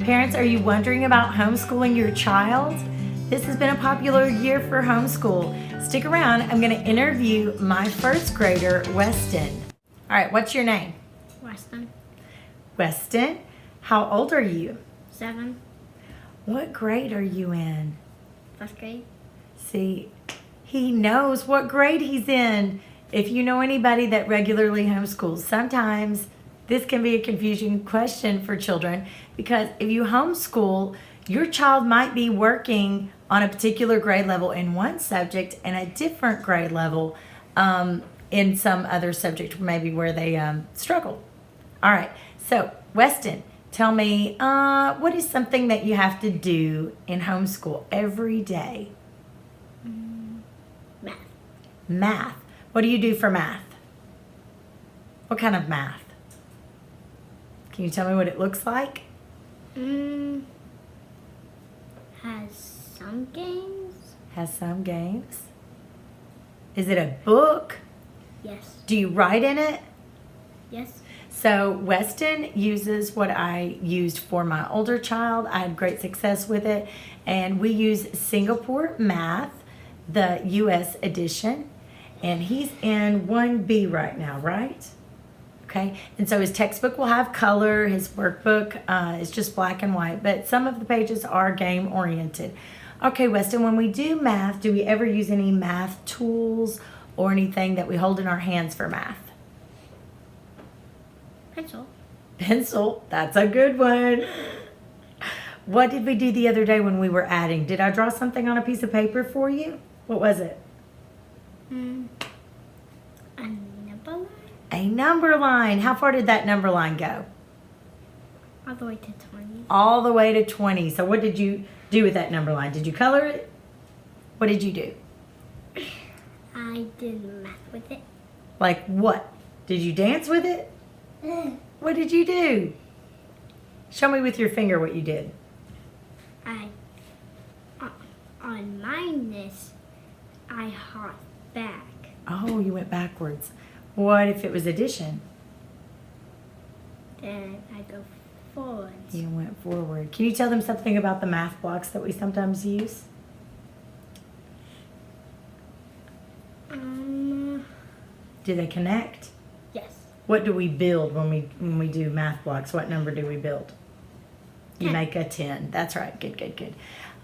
Parents, are you wondering about homeschooling your child? This has been a popular year for homeschool. Stick around, I'm going to interview my first grader, Weston. All right, what's your name? Weston. Weston, how old are you? 7. What grade are you in? 1st grade. See, he knows what grade he's in. If you know anybody that regularly homeschools, sometimes this can be a confusing question for children because if you homeschool, your child might be working on a particular grade level in one subject and a different grade level in some other subject, maybe where they struggle. All right, so Weston, tell me, what is something that you have to do in homeschool every day? Math. Math. What do you do for math? What kind of math? Can you tell me what it looks like? Has some games. Has some games. Is it a book? Yes. Do you write in it? Yes. So Weston uses what I used for my older child. I had great success with it. And we use Singapore Math, the US edition. And he's in 1B right now, right? Okay. And so his textbook will have color. His workbook is just black and white. But some of the pages are game oriented. Okay, Weston, when we do math, do we ever use any math tools or anything that we hold in our hands for math? Pencil. Pencil, that's a good one. What did we do the other day when we were adding? Did I draw something on a piece of paper for you? What was it? A number line. A number line. How far did that number line go? All the way to 20. All the way to 20. So what did you do with that number line? Did you color it? What did you do? I did math with it. Like what? Did you dance with it? What did you do? Show me with your finger what you did. On minus, I hop back. Oh, you went backwards. What if it was addition? Then I go forwards. You went forward. Can you tell them something about the math blocks that we sometimes use? Do they connect? Yes. What do we build when we do math blocks? What number do we build? You 10. make a 10. That's right. Good, good, good.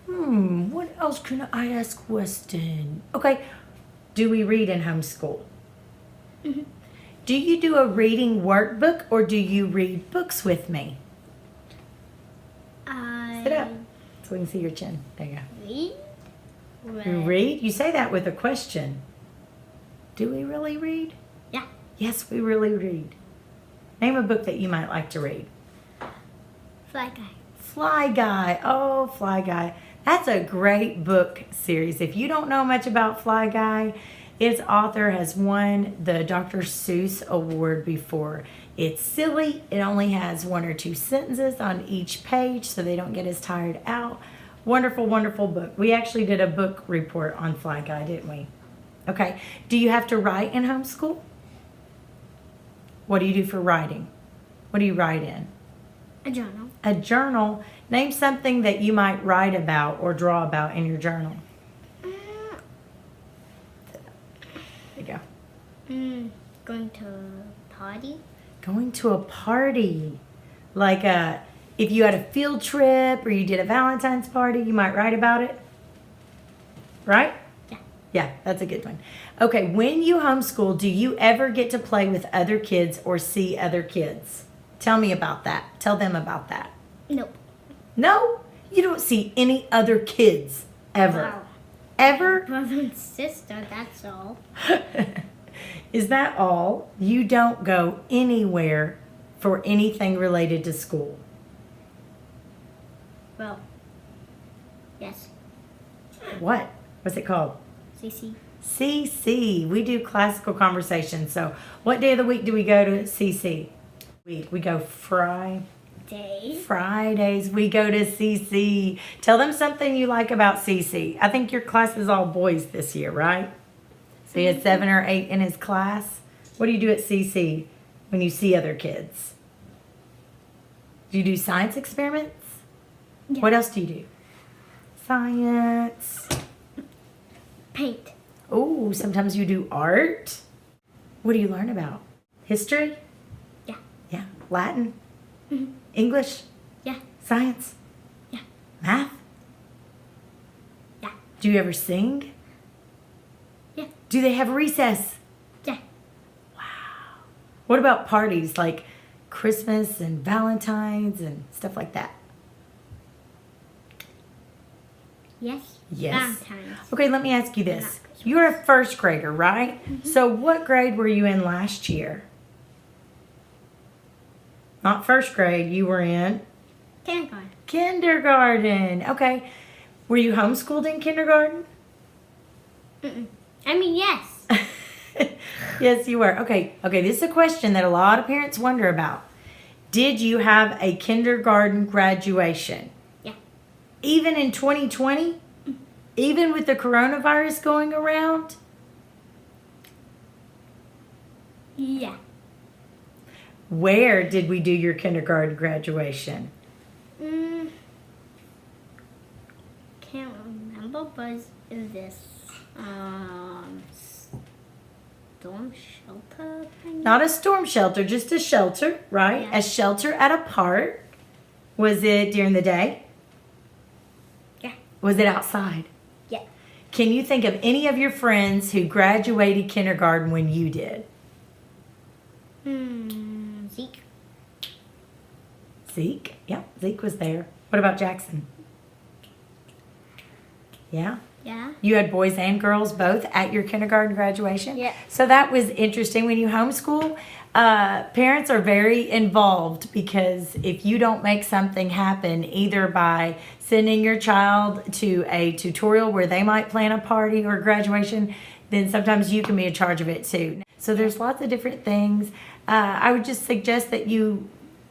What else can I ask Weston? Okay. Do we read in homeschool? Mm-hmm. Do you do a reading workbook or do you read books with me? Sit up so we can see your chin. There you go. Read. You read? You say that with a question. Do we really read? Yeah. Yes, we really read. Name a book that you might like to read. Fly Guy. Fly Guy. Oh, Fly Guy. That's a great book series. If you don't know much about Fly Guy, its author has won the Dr. Seuss Award before. It's silly. It only has 1 or 2 sentences on each page so they don't get as tired out. Wonderful, wonderful book. We actually did a book report on Fly Guy, didn't we? Okay. Do you have to write in homeschool? What do you do for writing? What do you write in? A journal. A journal. Name something that you might write about or draw about in your journal. There you go. Going to a party. Going to a party. Like if you had a field trip or you did a Valentine's party, you might write about it. Right? Yeah. Yeah, that's a good one. Okay, when you homeschool, do you ever get to play with other kids or see other kids? Tell me about that. Tell them about that. Nope. No? You don't see any other kids ever. Wow. Ever? Brother and sister, that's all. Is that all? You don't go anywhere for anything related to school? Well, yes. What? What's it called? CC. CC. We do classical conversation. So what day of the week do we go to CC? We go Fridays. We go to CC. Tell them something you like about CC. I think your class is all boys this year, right? So you had 7 or 8 in his class. What do you do at CC when you see other kids? Do you do science experiments? Yeah. What else do you do? Science. Paint. Oh, sometimes you do art. What do you learn about? History? Yeah. Yeah. Latin? Mhm. English? Yeah. Science? Yeah. Math? Yeah. Do you ever sing? Yeah. Do they have recess? Yeah. What about parties like Christmas and Valentine's and stuff like that? Yes. Yes. Valentine's. Okay, let me ask you this. Not Christmas. You're a first grader, right? So what grade were you in last year? Not first grade, you were in Kindergarten. kindergarten. Okay. Were you homeschooled in kindergarten? I mean, yes. Yes, you were. Okay, this is a question that a lot of parents wonder about. Did you have a kindergarten graduation? Yeah. Even in 2020? Even with the coronavirus going around? Yeah. Where did we do your kindergarten graduation? Can't remember, but in this storm shelter thing. Not a storm shelter, just a shelter, right? Yeah. A shelter at a park. Was it during the day? Yeah. Was it outside? Yeah. Can you think of any of your friends who graduated kindergarten when you did? Zeke. Zeke? Yep, Zeke was there. What about Jackson? Yeah? Yeah. You had boys and girls both at your kindergarten graduation? Yeah. So that was interesting. When you homeschool, parents are very involved because if you don't make something happen, either by sending your child to a tutorial where they might plan a party or graduation, then sometimes you can be in charge of it too. So there's lots of different things. I would just suggest that you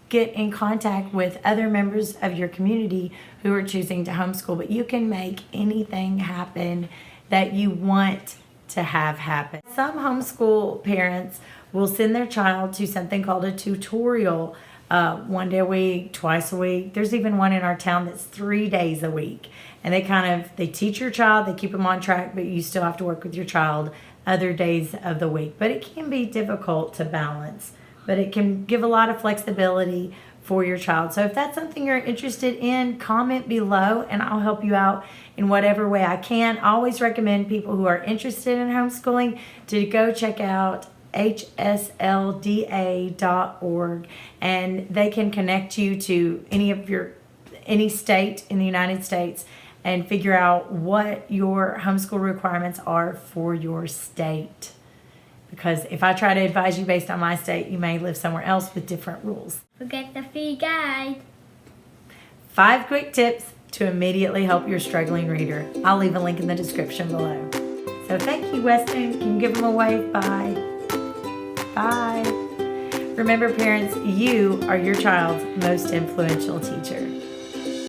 get in contact with other members of your community who are choosing to homeschool, but you can make anything happen that you want to have happen. Some homeschool parents will send their child to something called a tutorial, 1 day a week, twice a week. There's even one in our town that's 3 days a week. And they teach your child, they keep them on track, but you still have to work with your child other days of the week. But it can be difficult to balance, but it can give a lot of flexibility for your child. So if that's something you're interested in, comment below and I'll help you out in whatever way I can. I always recommend people who are interested in homeschooling to go check out hslda.org, and they can connect you to any state in the United States and figure out what your homeschool requirements are for your state. Because if I try to advise you based on my state, you may live somewhere else with different rules. Forget the free guide. 5 quick tips to immediately help your struggling reader. I'll leave a link in the description below. So thank you, Weston. Can you give them a wave? Bye. Bye. Remember, parents, you are your child's most influential teacher.